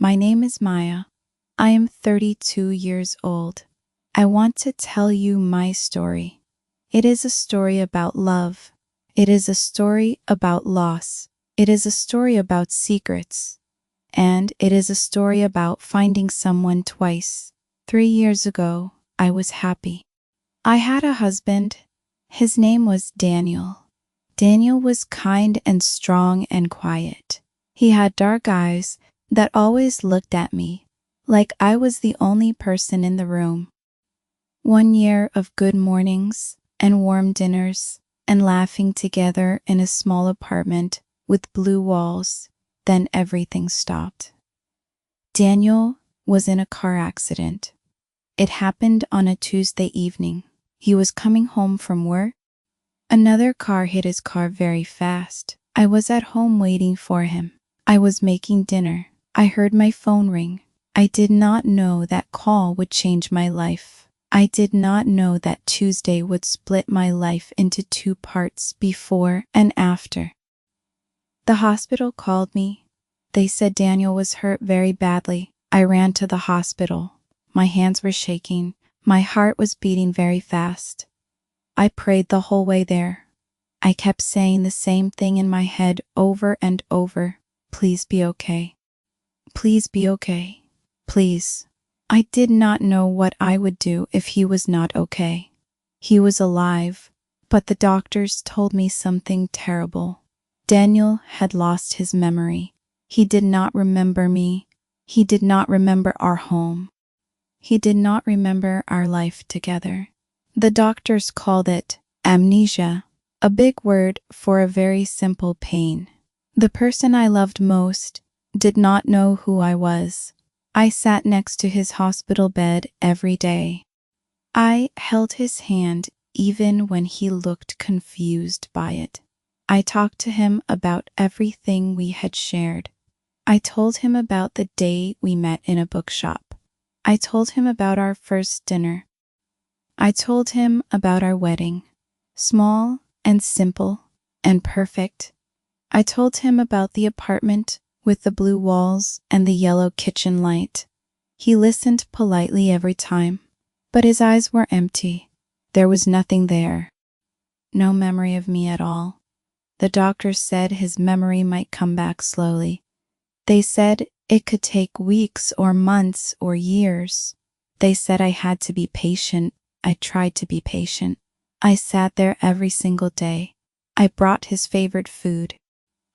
My name is Maya. I am 32 years old. I want to tell you my story. It is a story about love. It is a story about loss. It is a story about secrets. And it is a story about finding someone twice. 3 years ago, I was happy. I had a husband. His name was Daniel. Daniel was kind and strong and quiet. He had dark eyes that always looked at me like I was the only person in the room. 1 year of good mornings and warm dinners and laughing together in a small apartment with blue walls, then everything stopped. Daniel was in a car accident. It happened on a Tuesday evening. He was coming home from work. Another car hit his car very fast. I was at home waiting for him. I was making dinner. I heard my phone ring. I did not know that call would change my life. I did not know that Tuesday would split my life into 2 parts, before and after. The hospital called me. They said Daniel was hurt very badly. I ran to the hospital. My hands were shaking. My heart was beating very fast. I prayed the whole way there. I kept saying the same thing in my head over and over. Please be okay. Please be okay. Please. I did not know what I would do if he was not okay. He was alive, but the doctors told me something terrible. Daniel had lost his memory. He did not remember me. He did not remember our home. He did not remember our life together. The doctors called it amnesia, a big word for a very simple pain. The person I loved most did not know who I was. I sat next to his hospital bed every day. I held his hand even when he looked confused by it. I talked to him about everything we had shared. I told him about the day we met in a bookshop. I told him about our first dinner. I told him about our wedding, small and simple and perfect. I told him about the apartment with the blue walls and the yellow kitchen light. He listened politely every time, but his eyes were empty. There was nothing there. No memory of me at all. The doctors said his memory might come back slowly. They said it could take weeks or months or years. They said I had to be patient. I tried to be patient. I sat there every single day. I brought his favorite food.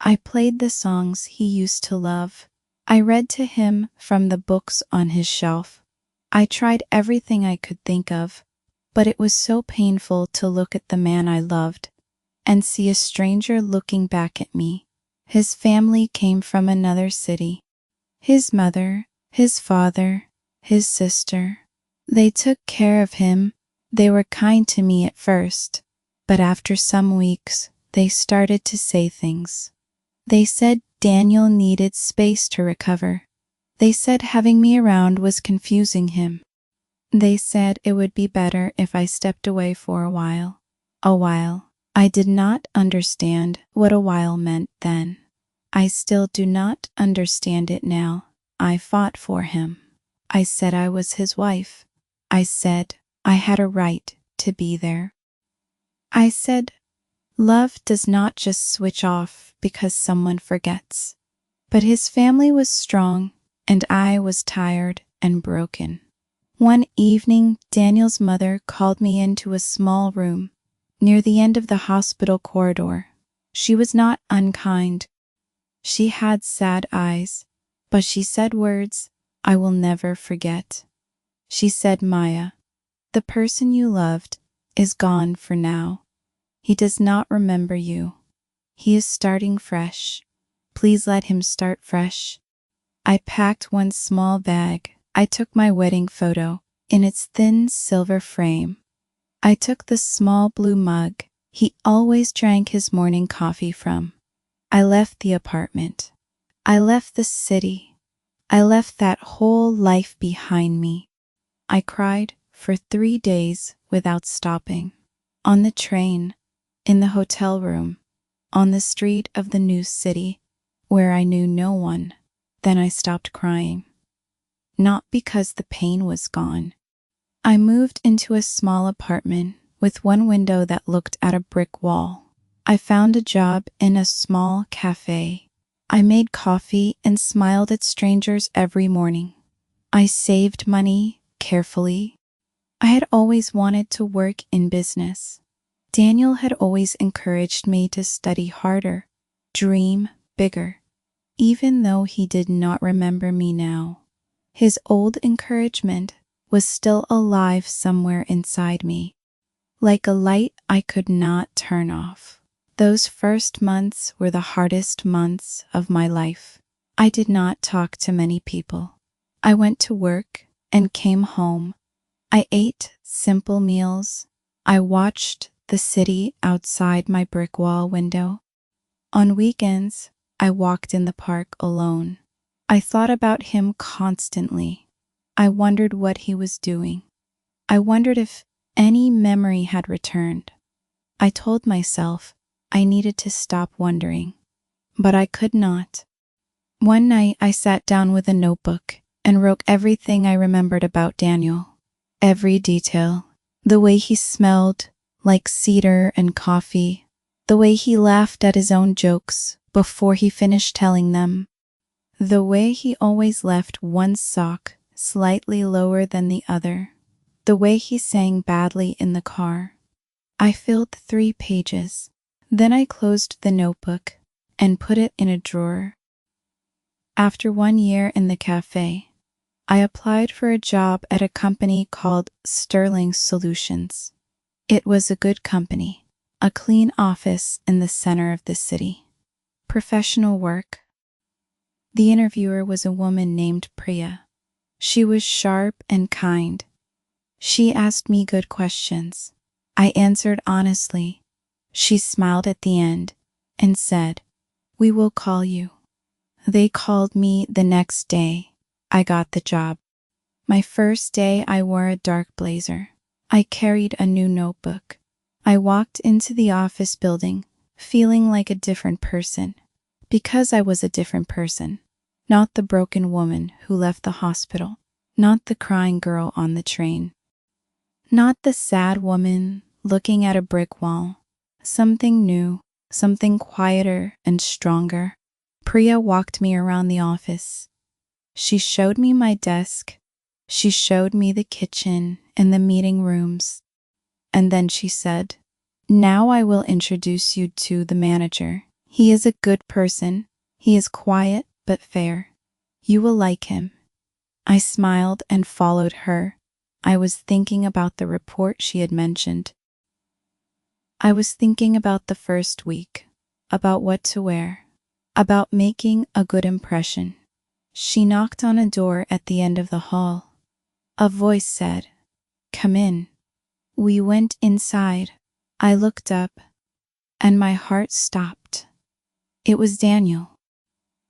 I played the songs he used to love. I read to him from the books on his shelf. I tried everything I could think of, but it was so painful to look at the man I loved and see a stranger looking back at me. His family came from another city. His mother, his father, his sister. They took care of him. They were kind to me at first, but after some weeks, they started to say things. They said Daniel needed space to recover. They said having me around was confusing him. They said it would be better if I stepped away for a while. A while. I did not understand what a while meant then. I still do not understand it now. I fought for him. I said I was his wife. I said I had a right to be there. I said love does not just switch off because someone forgets. But his family was strong, and I was tired and broken. One evening, Daniel's mother called me into a small room near the end of the hospital corridor. She was not unkind. She had sad eyes, but she said words I will never forget. She said, Maya, the person you loved is gone for now. He does not remember you. He is starting fresh. Please let him start fresh. I packed one small bag. I took my wedding photo in its thin silver frame. I took the small blue mug he always drank his morning coffee from. I left the apartment. I left the city. I left that whole life behind me. I cried for 3 days without stopping. On the train, in the hotel room, on the street of the new city, where I knew no one. Then I stopped crying. Not because the pain was gone. I moved into a small apartment with one window that looked at a brick wall. I found a job in a small cafe. I made coffee and smiled at strangers every morning. I saved money carefully. I had always wanted to work in business. Daniel had always encouraged me to study harder, dream bigger. Even though he did not remember me now, his old encouragement was still alive somewhere inside me, like a light I could not turn off. Those first months were the hardest months of my life. I did not talk to many people. I went to work and came home. I ate simple meals. I watched the city outside my brick wall window. On weekends, I walked in the park alone. I thought about him constantly. I wondered what he was doing. I wondered if any memory had returned. I told myself I needed to stop wondering, but I could not. One night I sat down with a notebook and wrote everything I remembered about Daniel. Every detail. The way he smelled like cedar and coffee. The way he laughed at his own jokes before he finished telling them. The way he always left one sock slightly lower than the other. The way he sang badly in the car. I filled 3 pages. Then I closed the notebook and put it in a drawer. After 1 year in the cafe, I applied for a job at a company called Sterling Solutions. It was a good company, a clean office in the center of the city. Professional work. The interviewer was a woman named Priya. She was sharp and kind. She asked me good questions. I answered honestly. She smiled at the end and said, "We will call you." They called me the next day. I got the job. My first day I wore a dark blazer. I carried a new notebook. I walked into the office building feeling like a different person. Because I was a different person. Not the broken woman who left the hospital. Not the crying girl on the train. Not the sad woman looking at a brick wall. Something new, something quieter and stronger. Priya walked me around the office. She showed me my desk. She showed me the kitchen and the meeting rooms. And then she said, "Now I will introduce you to the manager. He is a good person. He is quiet but fair. You will like him." I smiled and followed her. I was thinking about the report she had mentioned. I was thinking about the first week, about what to wear, about making a good impression. She knocked on a door at the end of the hall. A voice said, "Come in." We went inside. I looked up, and my heart stopped. It was Daniel.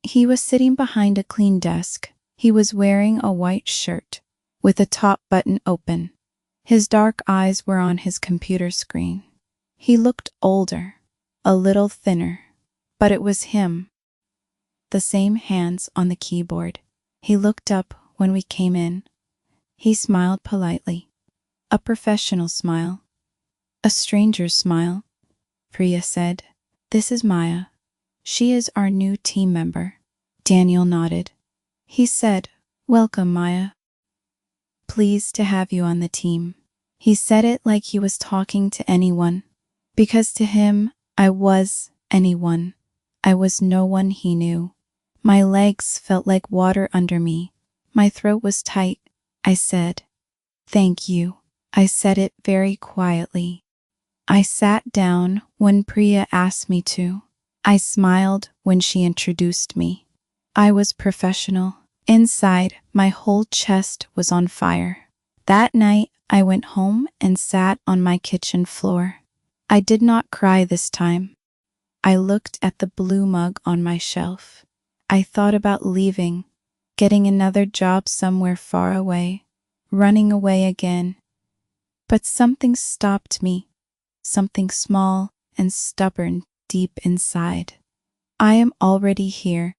He was sitting behind a clean desk. He was wearing a white shirt with the top button open. His dark eyes were on his computer screen. He looked older, a little thinner, but it was him. The same hands on the keyboard. He looked up when we came in. He smiled politely. A professional smile. A stranger's smile. Priya said, "This is Maya. She is our new team member." Daniel nodded. He said, "Welcome, Maya. Pleased to have you on the team." He said it like he was talking to anyone, because to him, I was anyone. I was no one he knew. My legs felt like water under me. My throat was tight. I said, "Thank you." I said it very quietly. I sat down when Priya asked me to. I smiled when she introduced me. I was professional. Inside, my whole chest was on fire. That night, I went home and sat on my kitchen floor. I did not cry this time. I looked at the blue mug on my shelf. I thought about leaving, getting another job somewhere far away, running away again. But something stopped me, something small and stubborn deep inside. I am already here.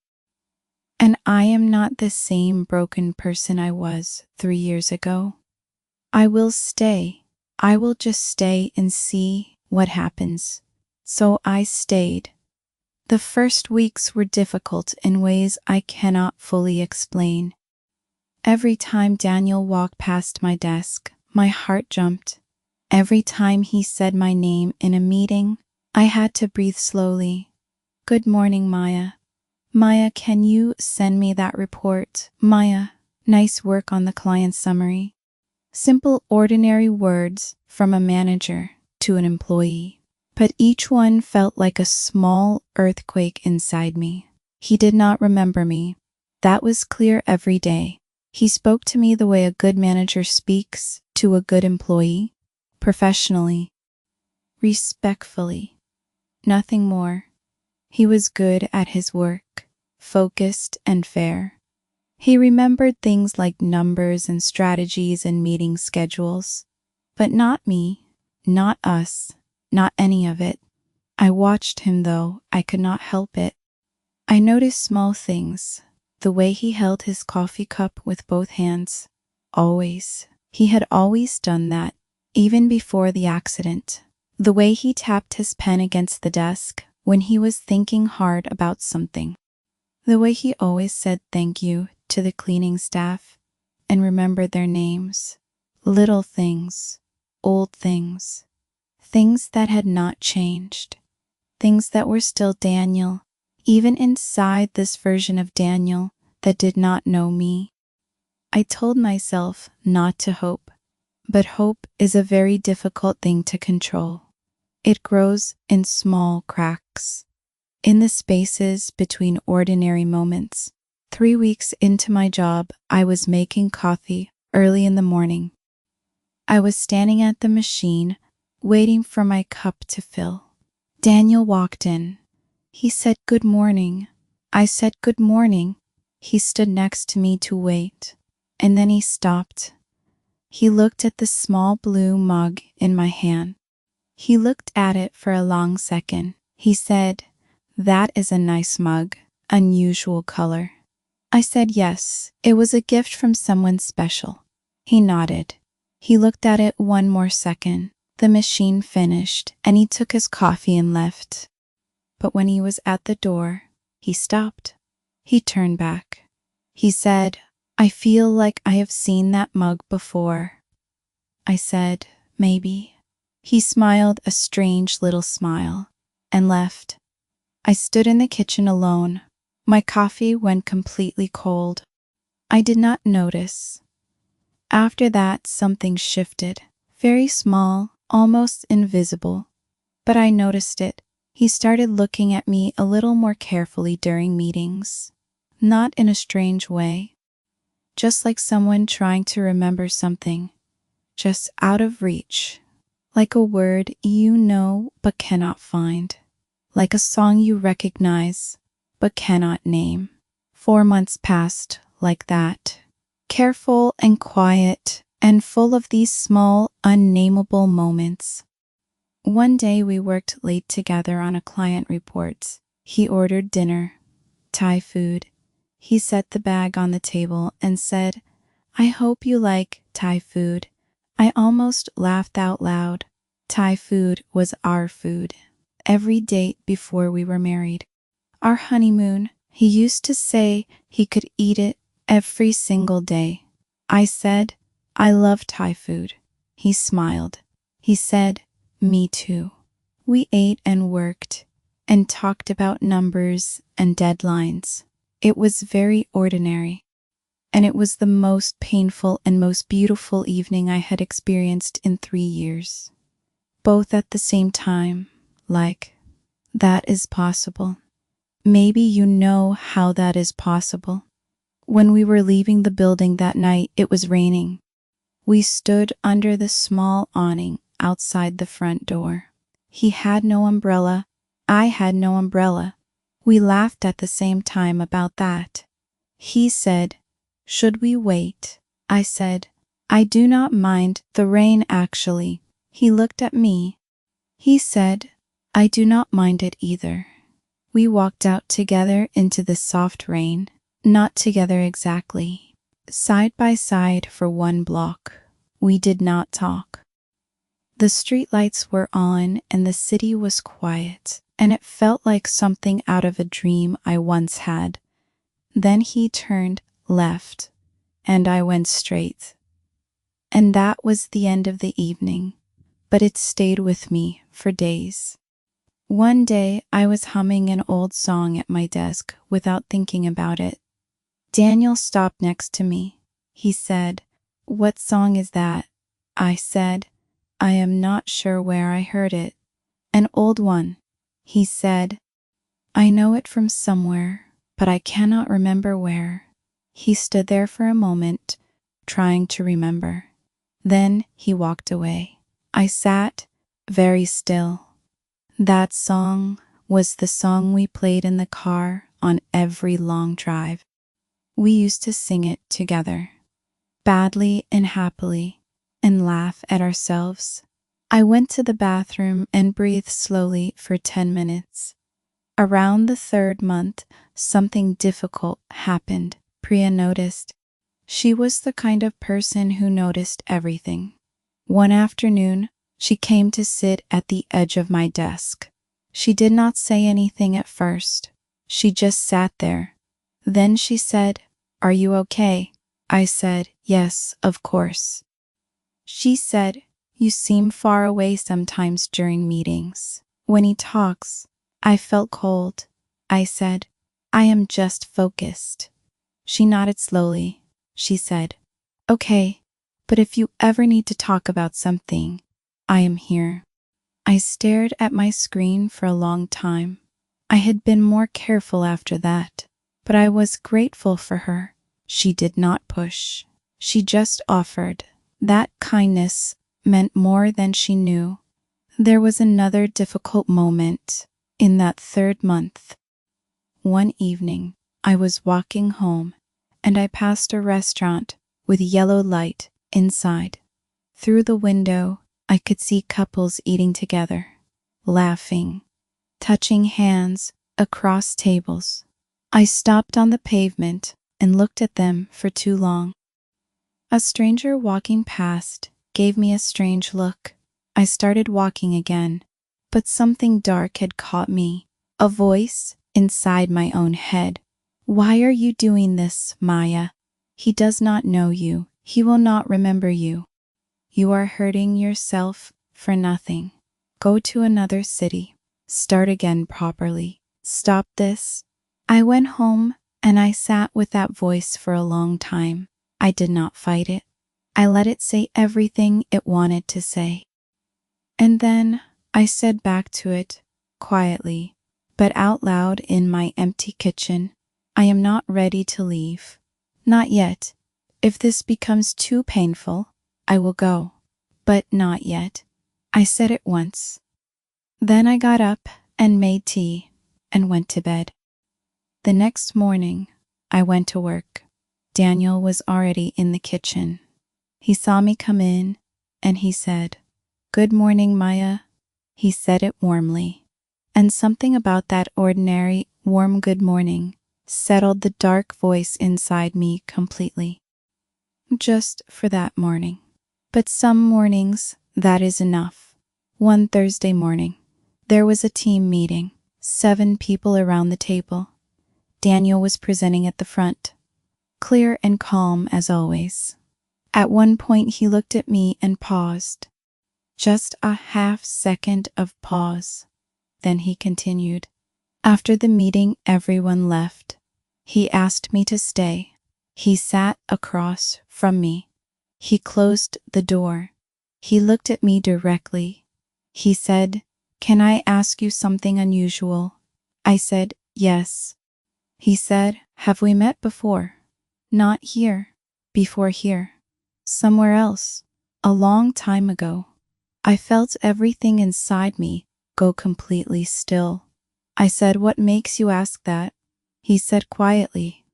And I am not the same broken person I was 3 years ago. I will stay. I will just stay and see what happens. So I stayed. The first weeks were difficult in ways I cannot fully explain. Every time Daniel walked past my desk, my heart jumped. Every time he said my name in a meeting, I had to breathe slowly. Good morning, Maya. Maya, can you send me that report? Maya, nice work on the client summary. Simple, ordinary words from a manager to an employee. But each one felt like a small earthquake inside me. He did not remember me. That was clear every day. He spoke to me the way a good manager speaks to a good employee, professionally, respectfully, nothing more. He was good at his work, focused and fair. He remembered things like numbers and strategies and meeting schedules. But not me, not us, not any of it. I watched him though, I could not help it. I noticed small things. The way he held his coffee cup with both hands. Always. He had always done that, even before the accident. The way he tapped his pen against the desk when he was thinking hard about something. The way he always said thank you to the cleaning staff and remembered their names. Little things, old things, things that had not changed, things that were still Daniel, even inside this version of Daniel that did not know me. I told myself not to hope, but hope is a very difficult thing to control. It grows in small cracks, in the spaces between ordinary moments. 3 weeks into my job, I was making coffee early in the morning. I was standing at the machine, waiting for my cup to fill. Daniel walked in. He said, "Good morning." I said, "Good morning." He stood next to me to wait, and then he stopped. He looked at the small blue mug in my hand. He looked at it for a long second. He said, "That is a nice mug, unusual color." I said yes, it was a gift from someone special. He nodded. He looked at it one more second. The machine finished, and he took his coffee and left. But when he was at the door, he stopped. He turned back. He said, "I feel like I have seen that mug before." I said, "Maybe." He smiled a strange little smile and left. I stood in the kitchen alone. My coffee went completely cold. I did not notice. After that, something shifted. Very small, almost invisible. But I noticed it. He started looking at me a little more carefully during meetings. Not in a strange way. Just like someone trying to remember something. Just out of reach. Like a word you know but cannot find. Like a song you recognize but cannot name. 4 months passed like that. Careful and quiet and full of these small, unnameable moments. One day we worked late together on a client report. He ordered dinner, Thai food. He set the bag on the table and said, "I hope you like Thai food." I almost laughed out loud. Thai food was our food. Every date before we were married. Our honeymoon, he used to say he could eat it every single day. I said, "I love Thai food." He smiled. He said, "Me too." We ate and worked and talked about numbers and deadlines. It was very ordinary, and it was the most painful and most beautiful evening I had experienced in 3 years. Both at the same time, like, that is possible. Maybe you know how that is possible. When we were leaving the building that night, it was raining. We stood under the small awning outside the front door. He had no umbrella. I had no umbrella. We laughed at the same time about that. He said, "Should we wait?" I said, "I do not mind the rain actually." He looked at me. He said, "I do not mind it either." We walked out together into the soft rain. Not together exactly. Side by side for 1 block. We did not talk. The streetlights were on and the city was quiet, and it felt like something out of a dream I once had. Then he turned left, and I went straight. And that was the end of the evening, but it stayed with me for days. One day, I was humming an old song at my desk without thinking about it. Daniel stopped next to me. He said, "What song is that?" I said, "I am not sure where I heard it." "An old one." He said, "I know it from somewhere, but I cannot remember where." He stood there for a moment, trying to remember. Then he walked away. I sat very still. That song was the song we played in the car on every long drive. We used to sing it together, badly and happily, and laugh at ourselves. I went to the bathroom and breathed slowly for 10 minutes. Around the 3rd month, something difficult happened. Priya noticed. She was the kind of person who noticed everything. One afternoon, she came to sit at the edge of my desk. She did not say anything at first. She just sat there. Then she said, "Are you okay?" I said, "Yes, of course." She said, "You seem far away sometimes during meetings. When he talks." I felt cold. I said, "I am just focused." She nodded slowly. She said, "Okay, but if you ever need to talk about something, I am here." I stared at my screen for a long time. I had been more careful after that, but I was grateful for her. She did not push. She just offered. That kindness meant more than she knew. There was another difficult moment in that 3rd month. One evening, I was walking home, and I passed a restaurant with yellow light inside. Through the window, I could see couples eating together, laughing, touching hands across tables. I stopped on the pavement and looked at them for too long. A stranger walking past gave me a strange look. I started walking again, but something dark had caught me. A voice inside my own head. "Why are you doing this, Maya? He does not know you. He will not remember you. You are hurting yourself for nothing. Go to another city. Start again properly. Stop this." I went home and I sat with that voice for a long time. I did not fight it. I let it say everything it wanted to say. And then I said back to it, quietly, but out loud in my empty kitchen, "I am not ready to leave. Not yet. If this becomes too painful, I will go. But not yet." I said it once. Then I got up and made tea and went to bed. The next morning, I went to work. Daniel was already in the kitchen. He saw me come in and he said, "Good morning, Maya." He said it warmly. And something about that ordinary, warm good morning settled the dark voice inside me completely. Just for that morning. But some mornings, that is enough. One Thursday morning, there was a team meeting, 7 people around the table. Daniel was presenting at the front, clear and calm as always. At one point he looked at me and paused. Just a half-second of pause. Then he continued. After the meeting, everyone left. He asked me to stay. He sat across from me. He closed the door. He looked at me directly. He said, "Can I ask you something unusual?" I said, "Yes." He said, "Have we met before?" "Not here." "Before here?" "Somewhere else." "A long time ago." I felt everything inside me go completely still. I said, "What makes you ask that?" He said quietly,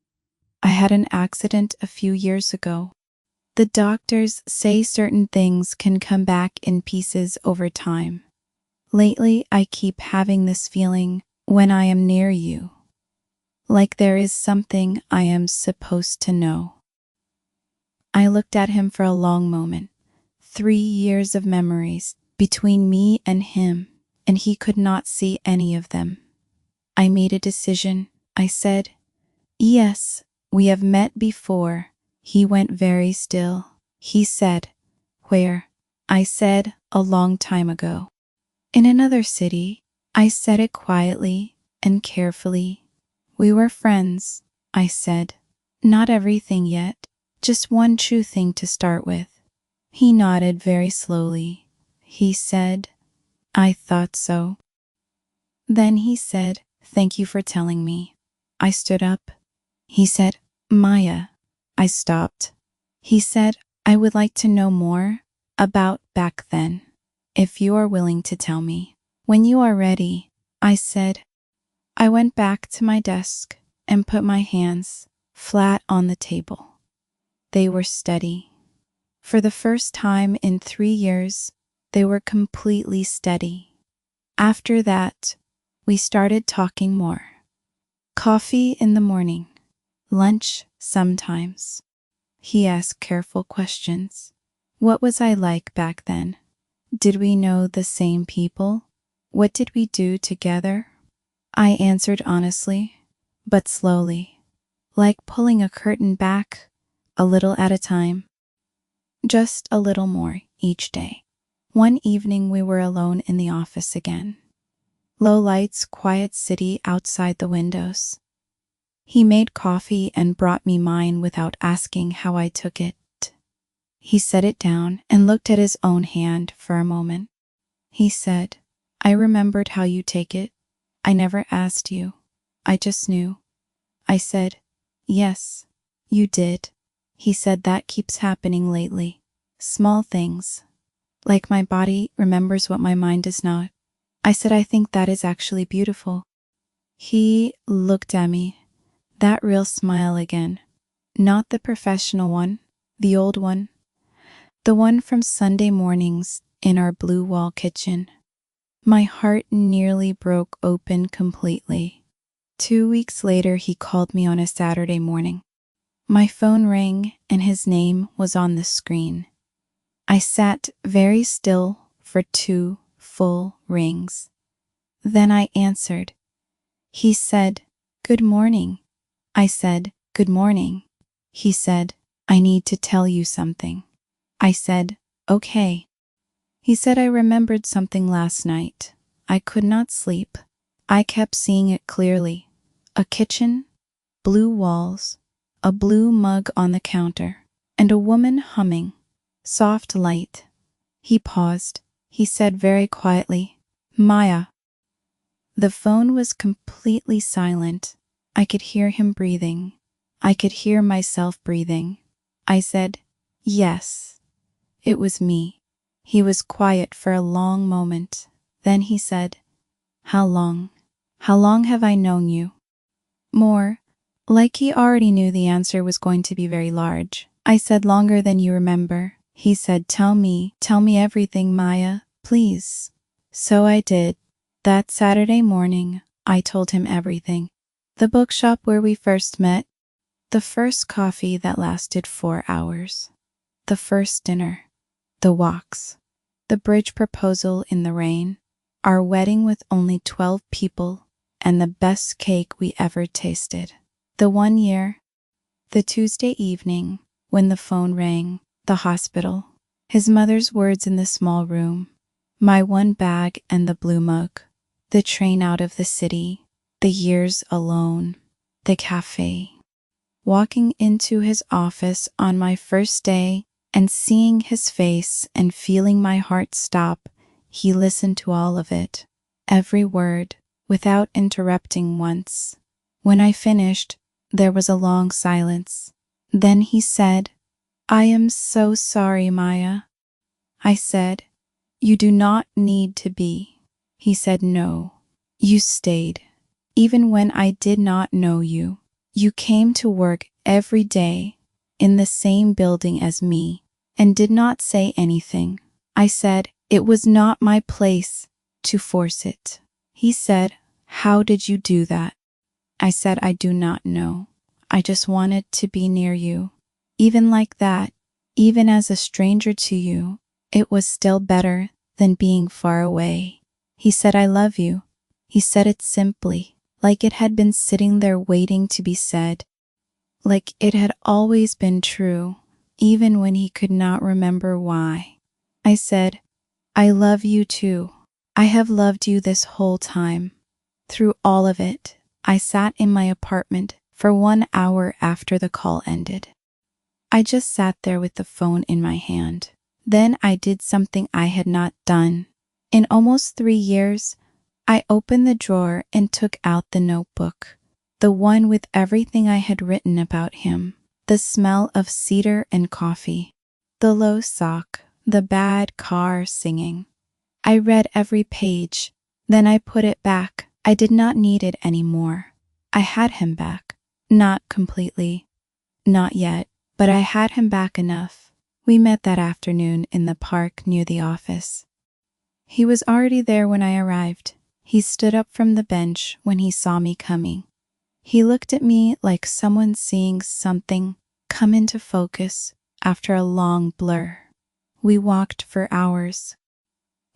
"I had an accident a few years ago. The doctors say certain things can come back in pieces over time. Lately, I keep having this feeling when I am near you. like there is something I am supposed to know. I looked at him for a long moment. 3 years of memories between me and him, and he could not see any of them. I made a decision. I said, "Yes, we have met before." He went very still. He said, "Where?" I said, "A long time ago." "In another city." I said it quietly and carefully. "We were friends," I said. "Not everything yet, just one true thing to start with." He nodded very slowly. He said, "I thought so." Then he said, "Thank you for telling me." I stood up. He said, "Maya." I stopped. He said, "I would like to know more about back then, if you are willing to tell me." "When you are ready," I said. I went back to my desk and put my hands flat on the table. They were steady. For the first time in 3 years, they were completely steady. After that, we started talking more. Coffee in the morning, lunch sometimes. He asked careful questions. What was I like back then? Did we know the same people? What did we do together? I answered honestly, but slowly, like pulling a curtain back, a little at a time. Just a little more each day. One evening we were alone in the office again. Low lights, quiet city outside the windows. He made coffee and brought me mine without asking how I took it. He set it down and looked at his own hand for a moment. He said, "I remembered how you take it. I never asked you. I just knew." I said, "Yes, you did." He said, "That keeps happening lately. Small things. Like my body remembers what my mind does not." I said, "I think that is actually beautiful." He looked at me. That real smile again. Not the professional one, the old one. The one from Sunday mornings in our blue wall kitchen. My heart nearly broke open completely. 2 weeks later, he called me on a Saturday morning. My phone rang and his name was on the screen. I sat very still for 2 full rings. Then I answered. He said, "Good morning." I said, "Good morning." He said, "I need to tell you something." I said, "Okay." He said, "I remembered something last night. I could not sleep. I kept seeing it clearly. A kitchen, blue walls, a blue mug on the counter, and a woman humming. Soft light." He paused. He said very quietly, "Maya." The phone was completely silent. I could hear him breathing. I could hear myself breathing. I said, "Yes." It was me. He was quiet for a long moment. Then he said, "How long? How long have I known you?" More, like he already knew the answer was going to be very large. I said, "Longer than you remember." He said, tell me everything, Maya, please." So I did. That Saturday morning, I told him everything. The bookshop where we first met, the first coffee that lasted 4 hours, the first dinner, the walks, the bridge proposal in the rain, our wedding with only 12 people, and the best cake we ever tasted. The 1 year, the Tuesday evening when the phone rang, the hospital, his mother's words in the small room, my one bag and the blue mug, the train out of the city, the years alone, the cafe. Walking into his office on my first day and seeing his face and feeling my heart stop, he listened to all of it, every word, without interrupting once. When I finished, there was a long silence. Then he said, "I am so sorry, Maya." I said, "You do not need to be." He said, "No, you stayed. Even when I did not know you, you came to work every day in the same building as me and did not say anything." I said, "It was not my place to force it." He said, "How did you do that?" I said, I do not know. I just wanted to be near you. Even like that, even as a stranger to you, it was still better than being far away. He said, I love you. He said it simply, like it had been sitting there waiting to be said, like it had always been true, even when he could not remember why. I said, I love you too. I have loved you this whole time. Through all of it, I sat in my apartment for 1 hour after the call ended. I just sat there with the phone in my hand. Then I did something I had not done. In almost 3 years, I opened the drawer and took out the notebook, the one with everything I had written about him, the smell of cedar and coffee, the low sock, the bad car singing. I read every page, then I put it back. I did not need it anymore. I had him back. Not completely. Not yet, but I had him back enough. We met that afternoon in the park near the office. He was already there when I arrived. He stood up from the bench when he saw me coming. He looked at me like someone seeing something come into focus after a long blur. We walked for hours.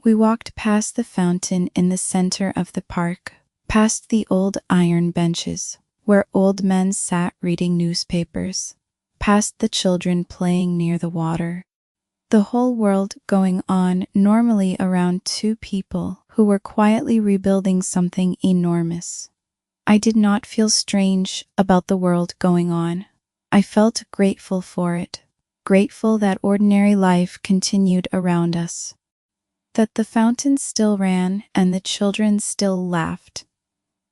We walked past the fountain in the center of the park, past the old iron benches where old men sat reading newspapers, past the children playing near the water. The whole world going on normally around two people who were quietly rebuilding something enormous. I did not feel strange about the world going on. I felt grateful for it, grateful that ordinary life continued around us, that the fountain still ran and the children still laughed,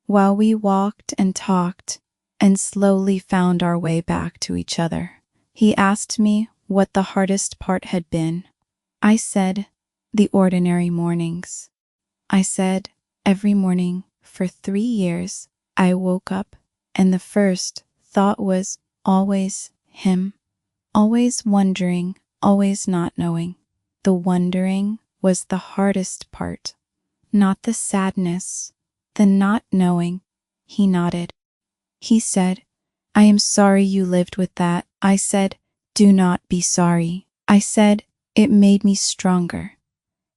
while we walked and talked and slowly found our way back to each other. He asked me what the hardest part had been. I said, the ordinary mornings. I said, every morning for 3 years, I woke up and the first thought was always him, always wondering, always not knowing. The wondering was the hardest part, not the sadness, the not knowing. He nodded. He said, I am sorry you lived with that. I said, do not be sorry. I said, it made me stronger.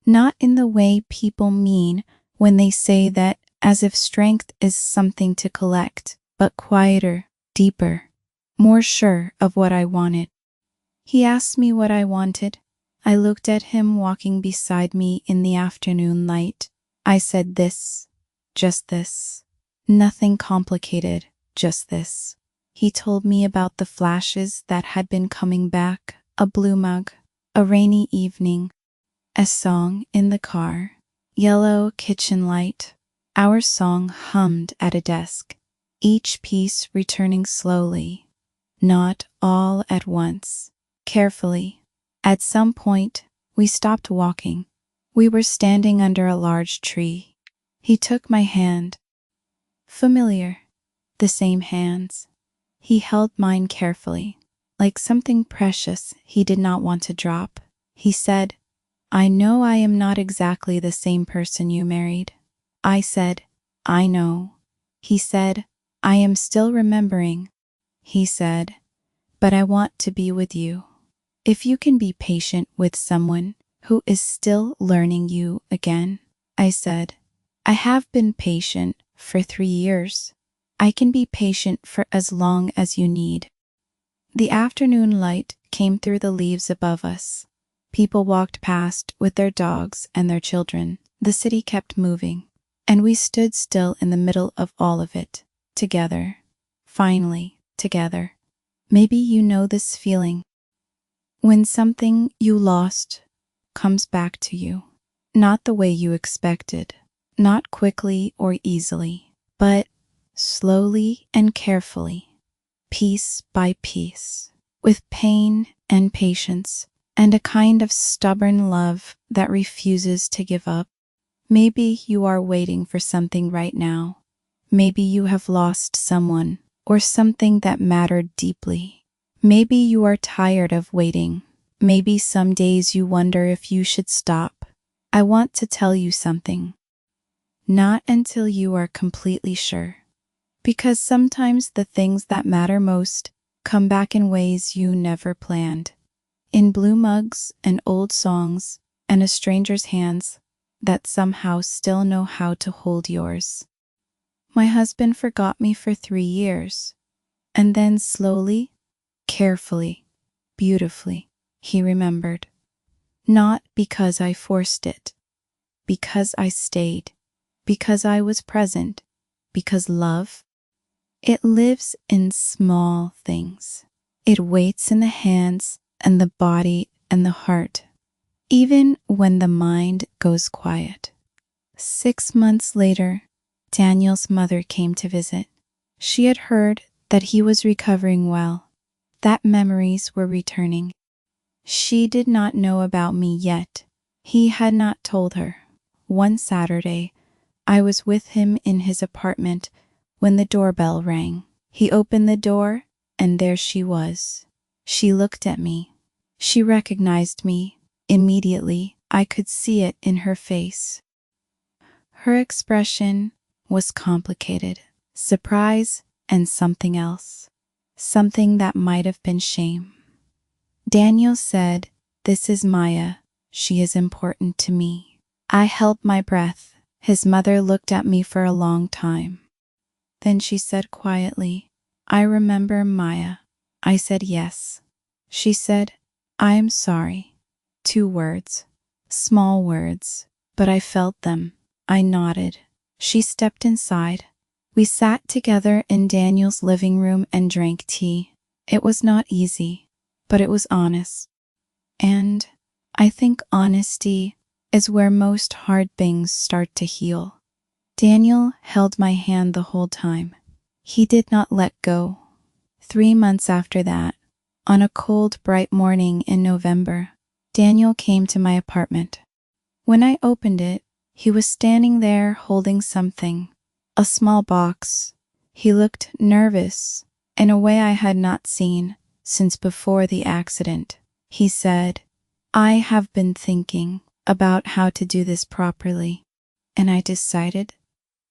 Not in the way people mean when they say that, as if strength is something to collect, but quieter, deeper, more sure of what I wanted. He asked me what I wanted. I looked at him walking beside me in the afternoon light. I said this, just this. Nothing complicated, just this. He told me about the flashes that had been coming back, a blue mug, a rainy evening, a song in the car, yellow kitchen light. Our song hummed at a desk, each piece returning slowly, not all at once, carefully. At some point, we stopped walking. We were standing under a large tree. He took my hand. Familiar, the same hands. He held mine carefully, like something precious he did not want to drop. He said, I know I am not exactly the same person you married. I said, I know. He said, I am still remembering. He said, but I want to be with you. If you can be patient with someone who is still learning you again. I said, I have been patient for 3 years. I can be patient for as long as you need. The afternoon light came through the leaves above us. People walked past with their dogs and their children. The city kept moving, and we stood still in the middle of all of it, together, finally, together. Maybe you know this feeling. When something you lost comes back to you, not the way you expected, not quickly or easily, but slowly and carefully, piece by piece, with pain and patience, and a kind of stubborn love that refuses to give up. Maybe you are waiting for something right now. Maybe you have lost someone or something that mattered deeply. Maybe you are tired of waiting. Maybe some days you wonder if you should stop. I want to tell you something. Not until you are completely sure. Because sometimes the things that matter most come back in ways you never planned. In blue mugs and old songs and a stranger's hands that somehow still know how to hold yours. My husband forgot me for 3 years, and then slowly, carefully, beautifully, he remembered. Not because I forced it, because I stayed, because I was present, because love, it lives in small things. It waits in the hands and the body and the heart, even when the mind goes quiet. 6 months later, Daniel's mother came to visit. She had heard that he was recovering well, that memories were returning. She did not know about me yet. He had not told her. One Saturday, I was with him in his apartment when the doorbell rang. He opened the door, and there she was. She looked at me. She recognized me. Immediately, I could see it in her face. Her expression was complicated, surprise and something else, something that might have been shame. Daniel said, "This is Maya. She is important to me." I held my breath. His mother looked at me for a long time. Then she said quietly, "I remember Maya." I said yes. She said, "I am sorry." 2 words, small words, but I felt them. I nodded. She stepped inside. We sat together in Daniel's living room and drank tea. It was not easy, but it was honest. And I think honesty is where most hard things start to heal. Daniel held my hand the whole time. He did not let go. 3 months after that, on a cold, bright morning in November, Daniel came to my apartment. When I opened it, he was standing there holding something, a small box. He looked nervous, in a way I had not seen since before the accident. He said, "I have been thinking about how to do this properly, and I decided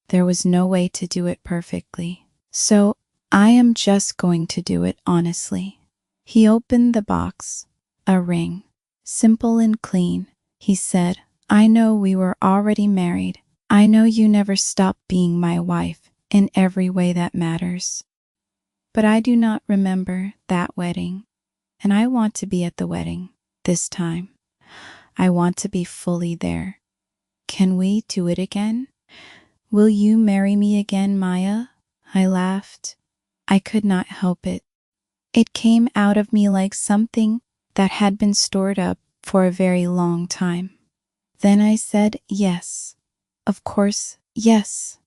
there was no way to do it perfectly. So I am just going to do it honestly." He opened the box, a ring, simple and clean. He said, "I know we were already married. I know you never stopped being my wife in every way that matters. But I do not remember that wedding, and I want to be at the wedding this time. I want to be fully there. Can we do it again? Will you marry me again, Maya?" I laughed. I could not help it. It came out of me like something that had been stored up for a very long time. Then I said yes. Of course, yes.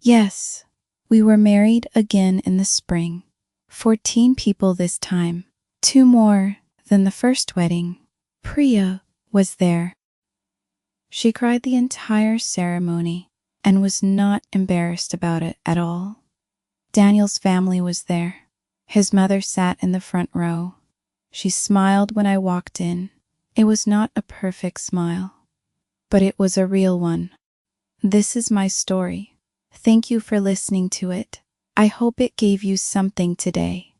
Yes. We were married again in the spring. 14 people this time. 2 more than the first wedding. Priya was there. She cried the entire ceremony and was not embarrassed about it at all. Daniel's family was there. His mother sat in the front row. She smiled when I walked in. It was not a perfect smile, but it was a real one. This is my story. Thank you for listening to it. I hope it gave you something today.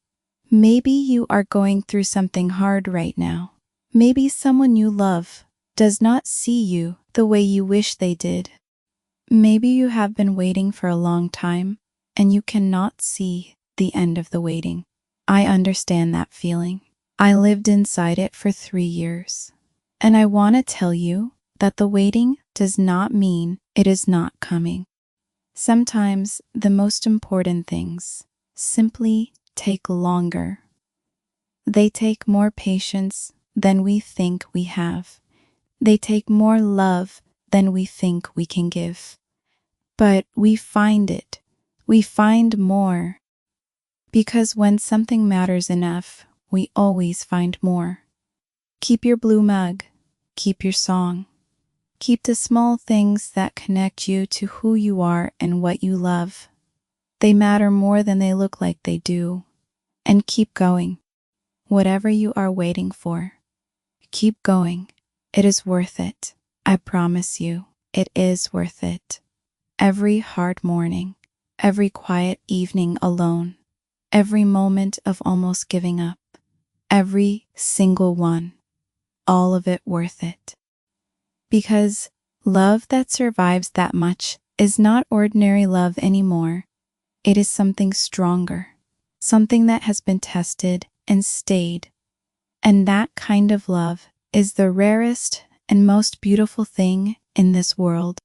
Maybe you are going through something hard right now. Maybe someone you love does not see you the way you wish they did. Maybe you have been waiting for a long time and you cannot see the end of the waiting. I understand that feeling. I lived inside it for 3 years. And I want to tell you that the waiting does not mean it is not coming. Sometimes the most important things simply take longer. They take more patience than we think we have. They take more love than we think we can give. But we find it. We find more. Because when something matters enough, we always find more. Keep your blue mug. Keep your song. Keep the small things that connect you to who you are and what you love. They matter more than they look like they do. And keep going. Whatever you are waiting for, keep going. It is worth it. I promise you, it is worth it. Every hard morning, every quiet evening alone, every moment of almost giving up, every single one, all of it worth it. Because love that survives that much is not ordinary love anymore. It is something stronger, something that has been tested and stayed. And that kind of love is the rarest and most beautiful thing in this world.